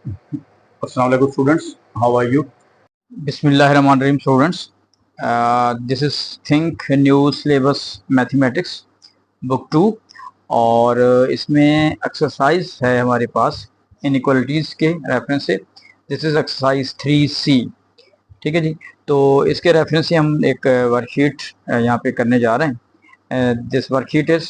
Assalamu alaikum students, how are you? Bismillahirrahmanirrahim students. This is Think New Syllabus Mathematics book 2 और इसमें exercise है हमारे पास inequalities के reference से। This is exercise 3C। ठीक है जी। तो इसके रेफरेंस से हम एक वर्कशीट यहाँ पे करने जा रहे हैं। दिस वर्कशीट इज़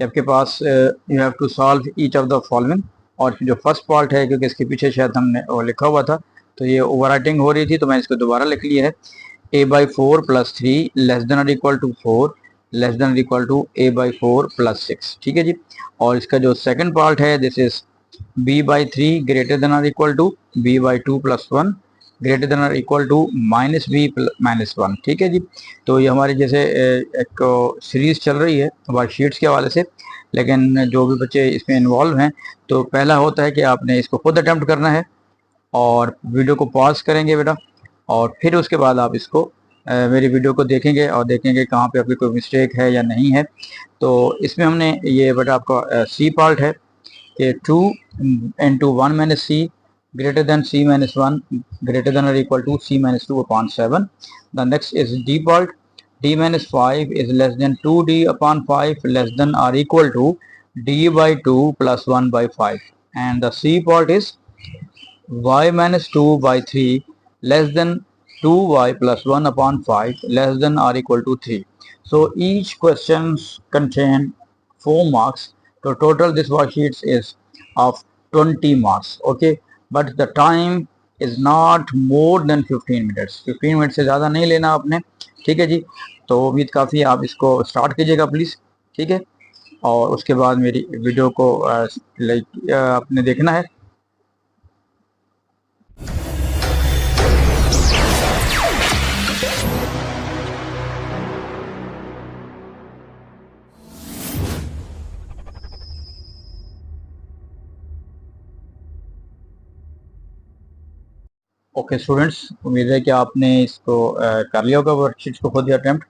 आपके पास you have to solve each of the following. और जो फर्स्ट पार्ट है, क्योंकि इसके पीछे शायद हमने वो लिखा हुआ था तो ये ओवर राइटिंग हो रही थी, तो मैंने इसको दोबारा लिख लिया है। a/4 + 3 <= 4 <= a/4 + 6। ठीक है जी। और इसका जो सेकंड पार्ट है, this is b/3 <= b/2 + 1 <= -b - 1। ठीक है जी। तो ये हमारी जैसे एक सीरीज चल रही है वर्कशीट्स के हवाले से, लेकिन जो भी बच्चे इसमें इन्वॉल्व हैं तो पहला होता है कि आपने इसको खुद अटेम्प्ट करना है और वीडियो को पॉज करेंगे बेटा, और फिर उसके बाद आप इसको मेरी वीडियो को देखेंगे और देखेंगे कहाँ पे आपकी कोई मिस्टेक है या नहीं है। तो इसमें हमने ये बेटा आपका सी पार्ट है कि 2 × 1 - c <= c - 1 <= c - 2/7। The next is d part. d - 5 <= 2d/5 <= d/2 + 1/5, and the c part is y - 2/3 <= 2y + 1/5 <= 3. So each questions contain 4 marks. So total this worksheet is of 20 marks. Okay, but the time is not more than 15 minutes. 15 minute से ज़्यादा नहीं लेना आपने। ठीक है जी। तो उम्मीद काफ़ी, आप इसको स्टार्ट कीजिएगा प्लीज़। ठीक है। और उसके बाद मेरी वीडियो को आपने देखना है। ओके स्टूडेंट्स, उम्मीद है कि आपने इसको कर लिया होगा वर्कशीट को खुद ही अटेम्प्ट।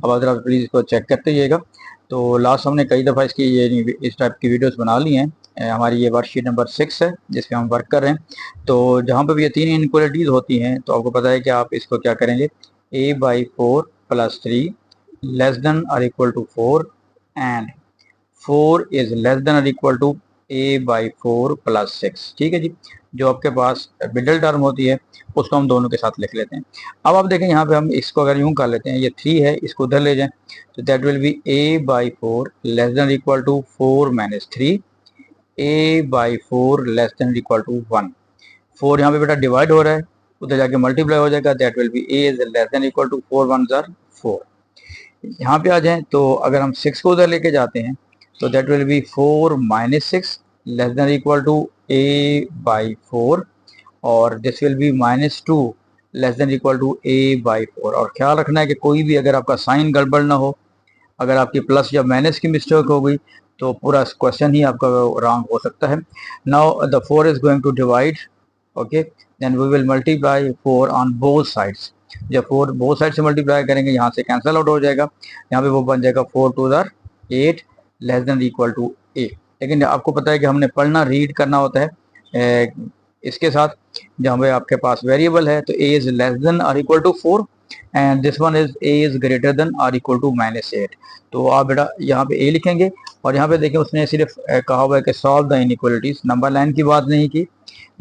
अब अगर आप प्लीज़ इसको चेक करते जाइएगा। तो लास्ट हमने कई दफ़ा इसकी ये इस टाइप की वीडियोस बना ली हैं। हमारी ये वर्कशीट नंबर 6 है जिस पे हम वर्क कर रहे हैं। तो जहाँ पे भी ये 3 इनइक्वालिटीज़ होती हैं तो आपको पता है कि आप इसको क्या करेंगे, a/4 + 3 <= 4 and 4 is less than or equal to a/4 + 6। ठीक है जी। जो आपके पास मिडल टर्म होती है उसको हम दोनों के साथ लिख लेते हैं। अब आप देखें यहाँ पे हम इसको अगर यूं कर लेते हैं, ये 3 है, इसको उधर ले जाएं तो that will B a/4 <= 4 - 3 a/4 <= 1। 4 यहाँ पे बेटा डिवाइड हो रहा है, उधर जाके मल्टीप्लाई हो जाएगा, that will B a <= 4 1s are 4। यहाँ पे आ जाएं तो अगर हम 6 को उधर लेके जाते हैं तो दैट विल बी 4 - 6 <= a/4, और दिस विल बी -2 <= a/4। और ख्याल रखना है कि कोई भी अगर आपका साइन गड़बड़ ना हो, अगर आपकी प्लस या माइनस की मिस्टेक हो गई तो पूरा क्वेश्चन ही आपका रॉन्ग हो सकता है। Now the 4 is going to divide, okay, then we will multiply 4 on both sides. जब 4 बोथ साइड से मल्टीप्लाई करेंगे यहाँ से कैंसिल आउट हो जाएगा, यहाँ पे वो बन जाएगा 4 2 8 <= a। लेकिन आपको पता है कि हमने पढ़ना रीड करना होता है इसके साथ। जहाँ पे आपके पास वेरिएबल है तो a is <= 4 and this one is a is <= -8। तो आप बेटा यहाँ पे a लिखेंगे, और यहाँ पे देखें उसने सिर्फ कहा हुआ है कि solve the inequalities, number line की बात नहीं की,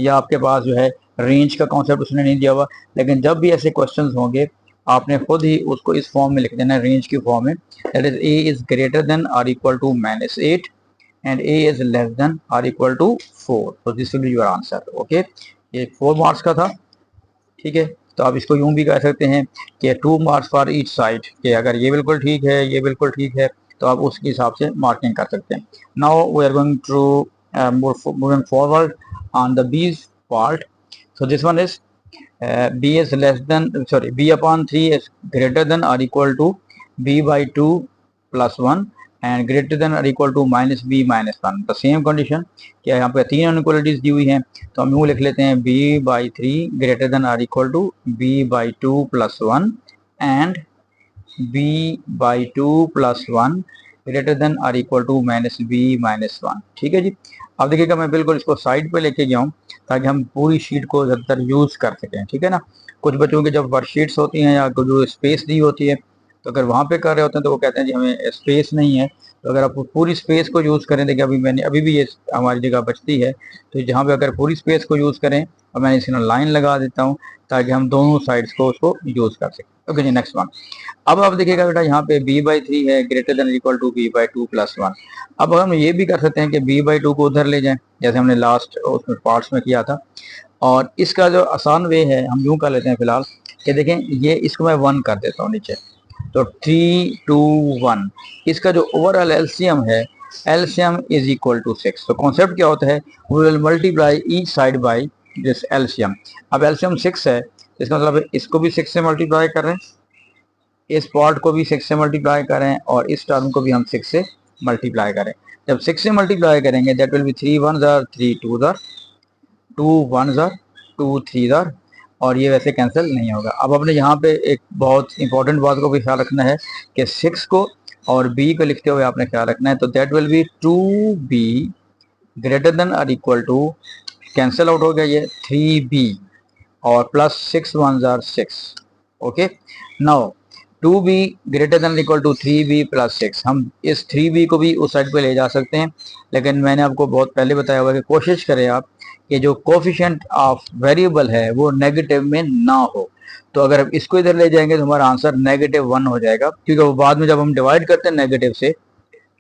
या आपके पास जो है रेंज का कॉन्सेप्ट उसने नहीं दिया हुआ। लेकिन जब भी ऐसे क्वेश्चंस होंगे आपने खुद ही उसको इस फॉर्म में लिख देना है, रेंज की फॉर्म में, that is a is <= -8 and a is less than or equal to 4। so this will be your answer। okay, ये 4 मार्क्स का था। ठीक है। तो आप इसको यूं भी कह सकते हैं कि 2 मार्क्स फॉर ईच साइड, कि अगर ये बिल्कुल ठीक है, ये बिल्कुल ठीक है, तो आप उसके हिसाब से मार्किंग कर सकते हैं। Now we are going to moving forward on the b part. so this one is b is less than, sorry, b/3 is greater than or equal to b/2 + 1 and greater than और equal to -b - 1। The same condition, क्या यहाँ पे 3 inequalities दी हुई हैं तो हम यूँ लिख लेते हैं b/3 ग्रेटर देन और equal to b/2 + 1 and b/2 + 1 greater than or equal to minus b minus one. ठीक है जी। अब देखिएगा मैं बिल्कुल इसको साइड पे लेके गया हूँ ताकि हम पूरी शीट को ज़्यादातर यूज़ कर सकें। ठीक है ना। कुछ बच्चों की जब वर्कशीट्स होती हैं या जो स्पेस दी होती है, तो अगर वहाँ पे कर रहे होते हैं तो वो कहते हैं जी हमें स्पेस नहीं है। तो अगर आप पूरी स्पेस को यूज़ करें, देखिए अभी भी ये हमारी जगह बचती है, तो जहाँ पे अगर पूरी स्पेस को यूज़ करें और मैं इसमें लाइन लगा देता हूँ ताकि हम दोनों साइड्स को उसको यूज़ कर सकें। ओके जी, नेक्स्ट वन। अब आप देखिएगा बेटा यहाँ पे b/3 है greater than equal to b/2 plus 1। अब हम ये भी कर सकते हैं कि b/2 को उधर ले जाएं, जैसे हमने लास्ट उसमें पार्ट्स में किया था। और इसका जो आसान वे है हम यूं कर लेते हैं फिलहाल कि देखें, ये इसको मैं 1 कर देता हूँ नीचे, तो 3 2 1। इसका जो ओवरऑल एलसीएम है, एलसीएम इज इक्वल टू 6। तो कॉन्सेप्ट क्या होता है, we will multiply each side by this LCM. अब एलसीएम 6 है, इसका मतलब इसको भी 6 से मल्टीप्लाई कर रहे हैं, इस पार्ट को भी 6 से मल्टीप्लाई करें और इस टर्म को भी हम 6 से मल्टीप्लाई करें। जब 6 से मल्टीप्लाई करेंगे that will B 3 1 jar 3 2 jar 2 1 jar 2 3 jar, और ये वैसे कैंसिल नहीं होगा। अब अपने यहाँ पे एक बहुत इंपॉर्टेंट बात को भी ख्याल रखना है कि 6 को और b को लिखते हुए आपने ख्याल रखना है, तो that will be 2b greater than और इक्वल टू, कैंसिल आउट हो गया ये 3b और प्लस 6 1 जार 6। Okay, now 2b greater than equal to 3b plus 6। हम इस 3b को भी उस साइड पे ले जा सकते हैं, लेकिन मैंने आपको बहुत पहले बताया हुआ है कि कोशिश करें आप कि जो कोफिशिएंट ऑफ वेरिएबल है वो नेगेटिव में ना हो। तो अगर आप इसको इधर ले जाएंगे तो हमारा आंसर -1 हो जाएगा, क्योंकि वो बाद में जब हम डिवाइड करते हैं नेगेटिव से,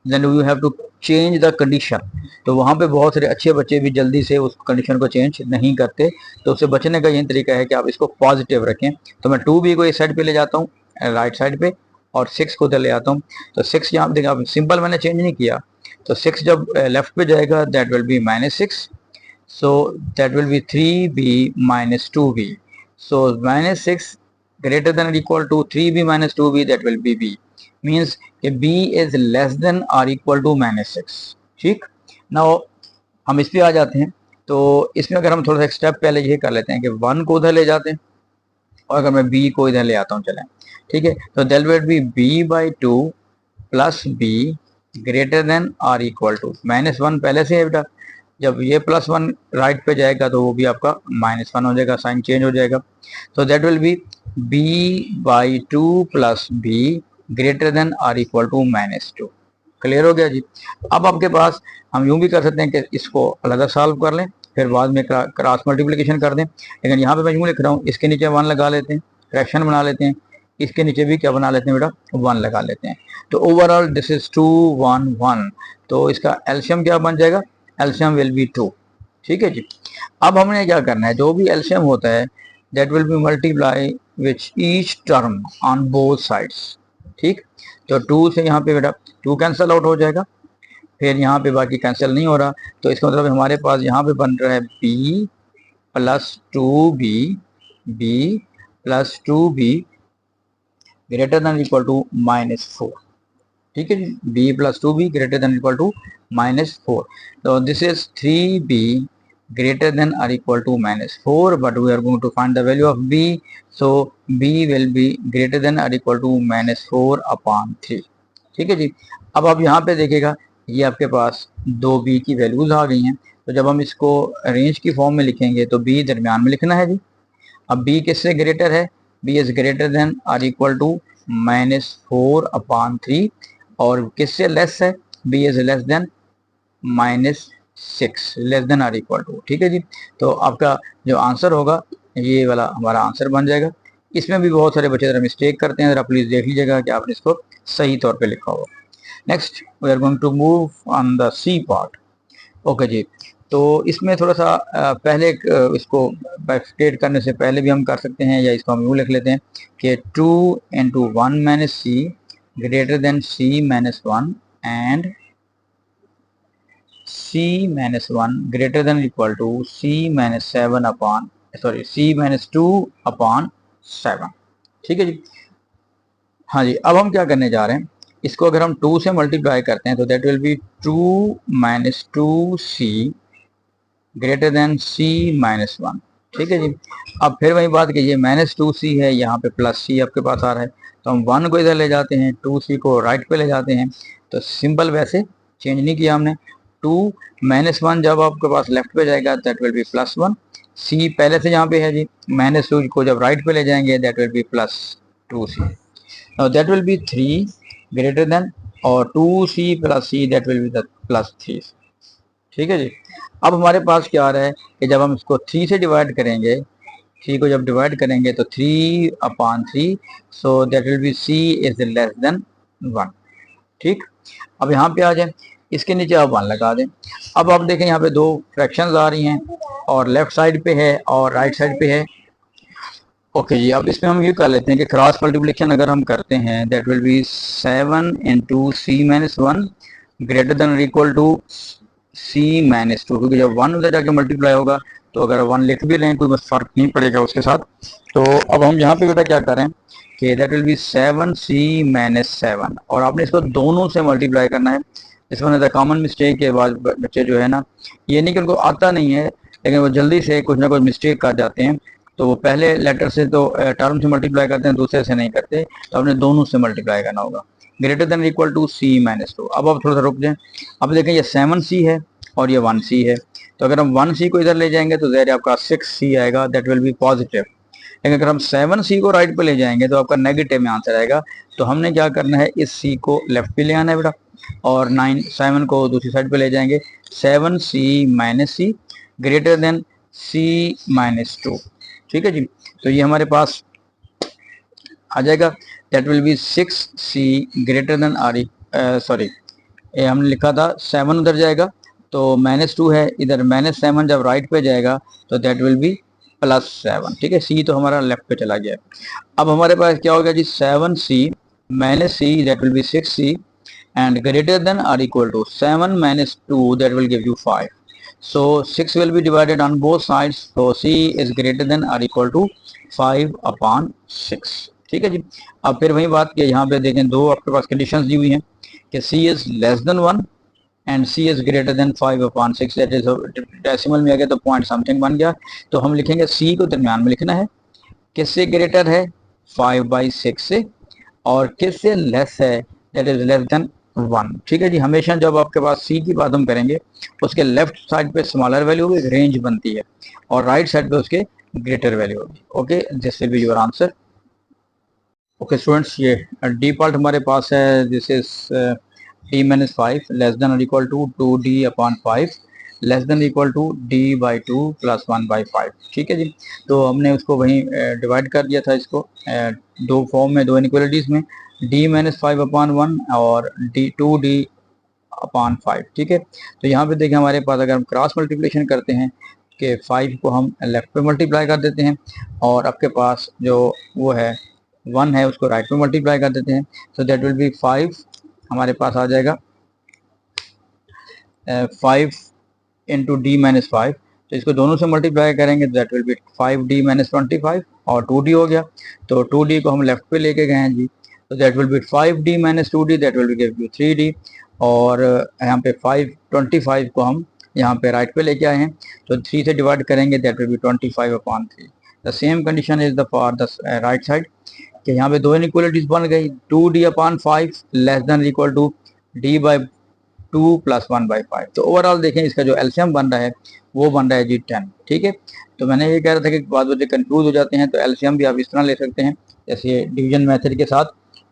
then we have to change the condition. तो वहाँ पे बहुत सारे अच्छे बच्चे भी जल्दी से उस कंडीशन को चेंज नहीं करते, तो उससे बचने का यही तरीका है कि आप इसको पॉजिटिव रखें। तो मैं 2b को इस साइड पे ले जाता हूँ राइट साइड पे, और 6 को उधर ले आता हूँ। तो 6 यहाँ देखिए, आप सिंपल मैंने चेंज नहीं किया, तो 6 जब लेफ्ट पे जाएगा that will B -6, so that will be 3b minus 2b, so -6 greater than or equal to 3b minus 2b, that will be b, means कि b is less than or equal to -6। ठीक, now हम इस पे आ जाते हैं। तो इसमें अगर हम थोड़ा सा एक स्टेप पहले ये कर लेते हैं कि 1 को उधर ले जाते हैं, और अगर मैं b को इधर ले आता हूँ, चलें ठीक है, तो that will be b/2 plus b greater than और इक्वल टू, -1 पहले से है बेटा, जब ये +1 राइट पे जाएगा तो वो भी आपका -1 हो जाएगा, साइन चेंज हो जाएगा। तो that will B b/2 plus b greater than और इक्वल टू -2। क्लियर हो गया जी। अब आपके पास हम यूं भी कर सकते हैं कि इसको अलग सॉल्व कर लें, फिर बाद में क्रॉस मल्टीप्लिकेशन कर दें, लेकिन यहाँ पे मैं यूं लिख रहा हूँ, इसके नीचे 1 लगा लेते हैं, फ्रैक्शन बना लेते हैं, इसके नीचे भी क्या बना लेते हैं बेटा, 1 लगा लेते हैं। तो ओवरऑल दिस इज 2 1 1, तो इसका एलसीएम क्या बन जाएगा, एलसीएम विल बी 2। ठीक है जी। अब हमने क्या करना है, जो भी एलसीएम होता है that will B multiply which each term on both sides. ठीक, तो 2 से यहाँ पे बेटा 2 कैंसिल आउट हो जाएगा, फिर यहाँ पे बाकी कैंसिल नहीं हो रहा, तो इसका मतलब हमारे पास यहाँ पे बन रहा है b plus 2b, b plus 2b greater than equal to -4। ठीक है जी, b plus 2b greater than equal to -4। तो this is 3b greater than or equal to -4, but we are going to find the value of b, so b will be greater than or equal to -4/3। ठीक है जी। अब आप यहाँ पे देखिएगा, ये आपके पास 2b की वैल्यूज आ गई हैं, तो जब हम इसको रेंज की फॉर्म में लिखेंगे तो b दरमियान में लिखना है जी। अब b किससे ग्रेटर है, b इज ग्रेटर देन और इक्वल टू -4/3, और किससे लेस है, b is less then -6, less than और इक्वल टू। ठीक है जी। तो आपका जो आंसर होगा ये वाला हमारा आंसर बन जाएगा। इसमें भी बहुत सारे बच्चे जरा मिस्टेक करते हैं, जरा प्लीज देख लीजिएगा कि आपने इसको सही तौर पे लिखा होगा। Next we are going to move on the C part. Okay जी। तो इसमें थोड़ा सा पहले इसको बाइफिकेट करने से पहले भी हम कर सकते हैं, या इसको हम यूँ लिख लेते हैं कि 2 × 1 - c greater than c - 1 and c - 1 greater than or equal to c - 2/7। ठीक है जी। हाँ जी, अब हम क्या करने जा रहे हैं, इसको अगर हम 2 से मल्टीप्लाई करते हैं तो that will be 2 - 2c greater than c - 1। ठीक है जी। अब फिर वही बात कि ये -2c है, यहाँ पे +c आपके पास आ रहा है, तो हम 1 को इधर ले जाते हैं, 2c को राइट पे ले जाते हैं, तो सिंपल वैसे चेंज नहीं किया हमने। 2 -1 जब आपके पास लेफ्ट पे जाएगा दैट विल बी +1। सी पहले से यहाँ पे है जी, -2 को जब राइट पे ले जाएंगे that will B +2c। Now that will B 3 greater than, और 2c + c that will be the +3। ठीक है जी। अब हमारे पास क्या आ रहा है कि जब हम इसको 3 से डिवाइड करेंगे, 3 को जब डिवाइड करेंगे तो 3/3, so that will B c is less then 1। ठीक, अब यहाँ पे आ जाए, इसके नीचे आप 1 लगा दें। अब आप देखें यहाँ पे दो फ्रैक्शंस आ रही हैं, और लेफ्ट साइड पे है और राइट साइड पे है। ओके जी, अब इसमें हम ये कर लेते हैं कि क्रॉस मल्टीप्लिकेशन अगर हम करते हैं that will B 7 × c-1 greater than और इक्वल टू c-2, क्योंकि जब 1 उधर जाके मल्टीप्लाई होगा तो अगर 1 लिख भी लें कोई बस फर्क नहीं पड़ेगा उसके साथ। तो अब हम यहाँ पे बेटा क्या करें कि दैट विल बी 7c-7, और आपने इसको दोनों से मल्टीप्लाई करना है। इस वन द कॉमन मिस्टेक के बाद बच्चे जो है ना, ये नहीं कि उनको आता नहीं है, लेकिन वो जल्दी से कुछ ना कुछ मिस्टेक कर जाते हैं, तो वो पहले लेटर से तो टर्म से मल्टीप्लाई करते हैं, दूसरे से नहीं करते, तो आपने दोनों से मल्टीप्लाई करना होगा। Greater than equal to c-2। अब आप थोड़ा सा रुक जाएं, अब देखें ये 7c है और ये 1c है, तो अगर हम 1c को इधर ले जाएंगे तो ज़ाहिर आपका 6c आएगा, दैट विल बी पॉजिटिव। लेकिन अगर हम 7c को राइट पे ले जाएंगे तो आपका नेगेटिव में आंसर आएगा। तो हमने क्या करना है, इस c को लेफ्ट पे ले आना है बेटा, और 7 को दूसरी साइड पे ले जाएंगे। 7c-c greater than c-2। ठीक है जी, तो ये हमारे पास आ जाएगा, that will B 6c greater than sorry, ये हमने लिखा था 7 उधर जाएगा तो -2 है, इधर -7 जब राइट पे जाएगा तो दैट विल बी +7। ठीक है, c तो हमारा लेफ्ट पे चला गया। अब हमारे पास क्या होगा जी, 7c -c that will B 6c and greater than or equal to 7 - 2 that will give you 5. So 6 will be divided on both sides, so c is greater than or equal to 5/6। ठीक है जी। अब फिर वही बात कि यहाँ पे देखें दो आपके पास कंडीशंस दी हुई हैं कि c is less than 1 and c is greater than 5/6, that is decimal में आ गया तो पॉइंट समथिंग बन गया। तो हम लिखेंगे c को दरमियान में लिखना है, किससे ग्रेटर है 5/6 से, और किससे लेस है दैट इज लेस देन 1। ठीक है जी, हमेशा जब आपके पास c की बात हम करेंगे उसके लेफ्ट साइड पे स्मॉलर वैल्यू होगी, रेंज बनती है, और राइट साइड पे उसके ग्रेटर वैल्यू होगी। Okay, this will be your answer. Okay students, ये डी पार्ट हमारे पास है, this is d-5 less than और equal to 2d/5 less than equal to d/2 + 1/5। ठीक है जी, तो हमने उसको वहीं डिवाइड कर दिया था इसको दो फॉर्म में, दो इनइक्वालिटीज में, d-5/1 और 2d/5। ठीक है, तो यहाँ पे देखिए हमारे पास अगर हम क्रॉस मल्टीप्लिकेशन करते हैं कि 5 को हम लेफ्ट पे मल्टीप्लाई कर देते हैं, और आपके पास जो वो है 1 है उसको राइट पे मल्टीप्लाई कर देते हैं, तो दैट विल बी 5 हमारे पास आ जाएगा 5 × d-5। तो इसको दोनों से मल्टीप्लाई करेंगे तो दैट विल बी 5d-25 और 2d हो गया। तो 2d को हम लेफ्ट पे लेके गए हैं जी, तो that will B 5d-2d that will B give you 3d, और यहाँ पे 5/25 को हम यहाँ पे राइट पे लेके आए हैं, तो 3 से डिवाइड करेंगे that will B 25/3। The same condition is the for the right side, कि यहाँ पे दो इनइक्वालिटीज बन गई, 2d/5 less than equal to d/2 + 1/5। तो ओवरऑल देखें इसका जो एलसीएम बन रहा है वो बन रहा है जी 10। ठीक है, तो मैंने ये कह रहा था कि बाद बच्चे कंफ्यूज हो जाते हैं, तो एलसीएम भी आप इस तरह ले सकते हैं, जैसे डिवीजन मेथड के साथ,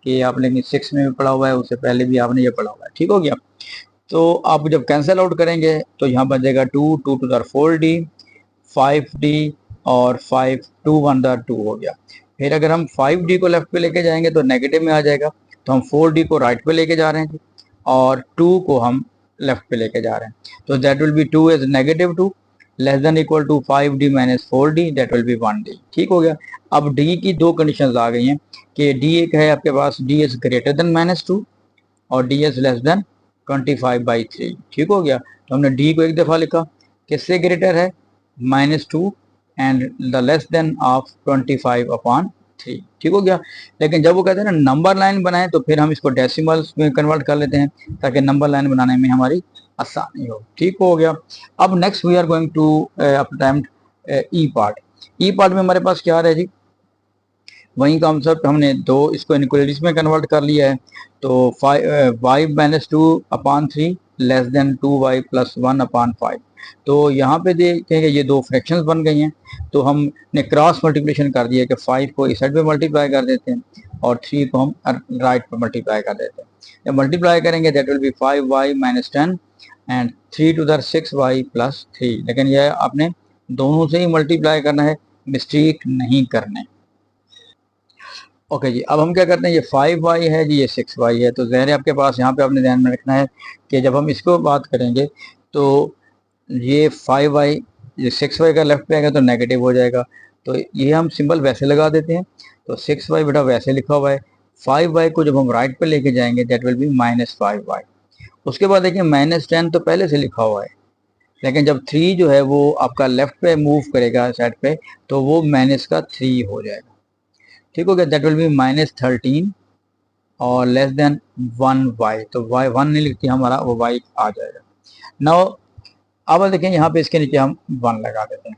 कि आपने 6 में भी पढ़ा हुआ है, उससे पहले भी आपने ये पढ़ा हुआ है। ठीक हो गया, तो आप जब कैंसिल आउट करेंगे तो यहाँ बन जाएगा 2×4d 5d और 5 2 1 2 हो गया। फिर अगर हम 5d को लेफ्ट पे लेके जाएंगे तो नेगेटिव में आ जाएगा, तो हम 4d को राइट पे लेके जा रहे हैं और 2 को हम लेफ्ट पे लेके जा रहे हैं, तो that will be 2 is -2 less than equal to 5d - 4d that will be 1d। ठीक हो गया। अब d की दो कंडीशंस आ गई हैं कि d एक है आपके पास d इज ग्रेटर देन -2 और d इज लेस देन 25/3। ठीक हो गया, तो हमने d को एक दफा लिखा, किससे ग्रेटर है -2 and the less than of 25/3। ठीक हो गया। लेकिन जब वो कहते हैं ना नंबर लाइन बनाएं तो फिर हम इसको डेसिमल्स में कन्वर्ट कर लेते हैं ताकि नंबर लाइन बनाने में हमारी आसानी हो। ठीक हो गया। अब next we are going to attempt E part. E part में हमारे पास क्या आ रहा है जी, वही कॉन्सेप्ट हमने दो इसको इनइक्वालिटीज में कन्वर्ट कर लिया है। तो y minus two upon three less than 2y plus 1/5। तो यहाँ पे देखेंगे ये दो फ्रैक्शंस बन गई हैं, तो हमने क्रॉस मल्टीप्लिकेशन कर दिया कि 5 को इस साइड पे मल्टीप्लाई कर देते हैं और 3 को हम राइट पे मल्टीप्लाई कर देते हैं। जब मल्टीप्लाई करेंगे that will be 5y minus 10 and 3 to the 6y plus 3। लेकिन यह आपने दोनों से ही मल्टीप्लाई करना है, मिस्टेक नहीं करने। ओके जी, अब हम क्या करते हैं, ये 5y है जी, ये 6y है। तो ज़हर आपके पास यहाँ पे आपने ध्यान में रखना है कि जब हम इसको बात करेंगे तो ये 5y, ये 6y का लेफ्ट पे आएगा तो नेगेटिव हो जाएगा, तो ये हम सिंबल वैसे लगा देते हैं। तो 6y बेटा वैसे लिखा हुआ है, 5y को जब हम राइट पे लेके जाएंगे दैट विल बी -5y। उसके बाद देखिए -10 तो पहले से लिखा हुआ है, लेकिन जब 3 जो है वो आपका लेफ्ट पे मूव करेगा साइड पे तो वो -3 हो जाएगा। ठीक हो गया, दैट विल बी -13 और लेस देन 1y। तो y 1 नहीं लिखती हमारा, वो y आ जाएगा। नाउ अब देखें यहाँ पे इसके नीचे हम 1 लगा देते हैं,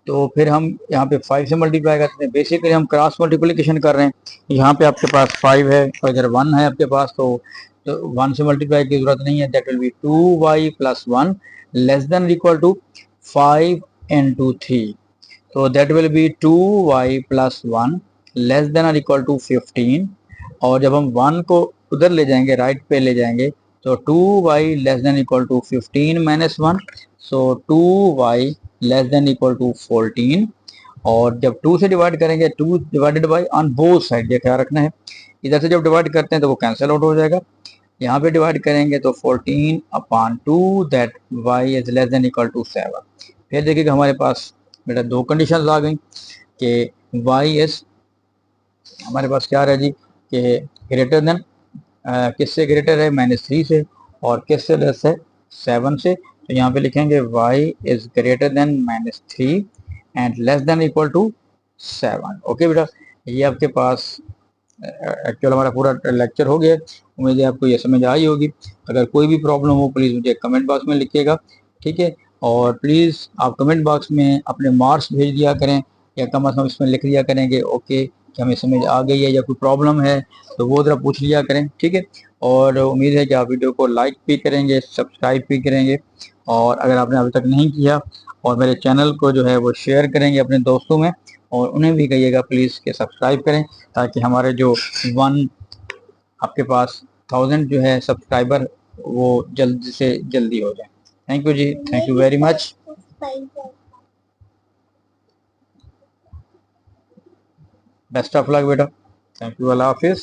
तो फिर हम यहाँ पे 5 से मल्टीप्लाई करते हैं। बेसिकली हम क्रॉस मल्टीप्लिकेशन कर रहे हैं। यहाँ पे आपके पास 5 है और इधर 1 है आपके पास, तो 1 से मल्टीप्लाई की जरूरत नहीं है। That will be 2y plus 1 less than equal to 5 into 3। तो that will be 2y plus 1 less than और इक्वल टू 15। और जब हम 1 को उधर ले जाएंगे, राइट पे ले जाएंगे, तो 2y less than equal to 15 minus 1, so 2y less than equal to 14। और जब 2 से डिवाइड करेंगे, 2 divided by on both side, ये ख्याल रखना है। इधर से जब डिवाइड करते हैं तो वो कैंसिल आउट हो जाएगा। यहाँ पे डिवाइड करेंगे तो 14/2 that y is less than equal to 7। फिर देखिएगा हमारे पास बेटा दो कंडीशंस आ गई कि y इज हमारे पास क्या रहा जी कि ग्रेटर देन, किससे ग्रेटर है, -3 से, और किससे लेस है, 7 से। तो यहाँ पे लिखेंगे y is greater than -3 and less than equal to 7। Okay बेटा, ये आपके पास एक्चुअल हमारा पूरा लेक्चर हो गया। उम्मीद है आपको ये समझ आई होगी। अगर कोई भी प्रॉब्लम हो प्लीज़ मुझे कमेंट बॉक्स में लिखिएगा, ठीक है। और प्लीज़ आप कमेंट बॉक्स में अपने मार्क्स भेज दिया करें, या कम अज़ कम इसमें लिख दिया करें कि ओके कि हमें समझ आ गई है, या कोई प्रॉब्लम है तो वो ज़रा पूछ लिया करें, ठीक है। और उम्मीद है कि आप वीडियो को लाइक भी करेंगे, सब्सक्राइब भी करेंगे, और अगर आपने अभी तक नहीं किया और मेरे चैनल को जो है वो शेयर करेंगे अपने दोस्तों में, और उन्हें भी कहिएगा प्लीज़ कि सब्सक्राइब करें, ताकि हमारे जो 1 आपके पास 1000 जो है सब्सक्राइबर वो जल्द से जल्दी हो जाए। थैंक यू जी, thank you very much. Best of luck बेटा, थैंक यू, अल्लाह हाफिज़।